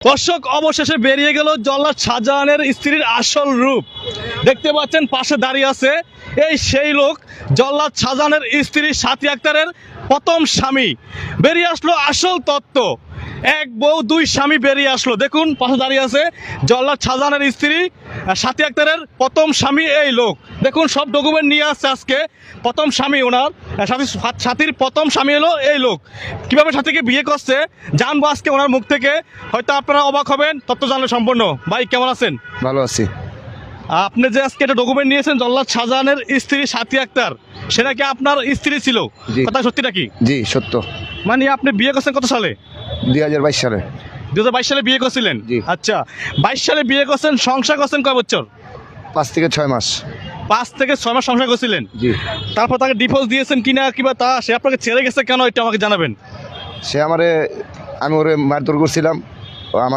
দর্শক, অবশেষে বেরিয়ে গেল জল্লাদ শাহজাহানের স্ত্রীর আসল রূপ। দেখতে পাচ্ছেন পাশে দাঁড়িয়ে আছে এই সেই লোক, জল্লাদ শাহজাহানের স্ত্রী সাথী আক্তারের প্রথম স্বামী। বেরিয়ে আসলো আসল তত্ত্ব, এক বউ দুই স্বামী বেরিয়ে আসলো। দেখুন পাশে দাঁড়িয়ে আছে জল্লাদ শাহজাহানের স্ত্রী সাথী আক্তারের প্রথম স্বামী এই লোক। দেখুন সব ডকুমেন্ট নিয়ে আসছে আজকে। প্রথম স্বামী ওনার সাথীর প্রথম স্বামী হলো এই লোক। কিভাবে সাথীকে বিয়ে করছে জানবো আজকে ওনার মুখ থেকে। হয়তো আপনারা অবাক হবেন তথ্য জানলে সম্পূর্ণ। ভাই কেমন আছেন? ভালো আছি। আপনি যে আজকে একটা ডকুমেন্ট নিয়েছেন জল্লাদ শাহজাহানের স্ত্রী সাথী আক্তার, সেটা কি আপনার স্ত্রী ছিল? জি। কথা সত্যিটা কি? জি সত্য। মানে আপনি বিয়ে করছেন কত সালে? 2022 সালে। 2022 সালে বিয়ে করছিলেন? জি। আচ্ছা, 22 সালে বিয়ে করছেন, সংসার করছেন কয় বছর? 5 থেকে 6 মাস। 5 থেকে 6 মাস সংসার করছিলেন। জি। তারপর তাকে ডিভোর্স দিয়েছেন কিনা, কিংবা তা সে আপনাকে ছেড়ে গেছে কেন, এটা আমাকে জানাবেন। সে আমি ওরে মারধর করছিলাম,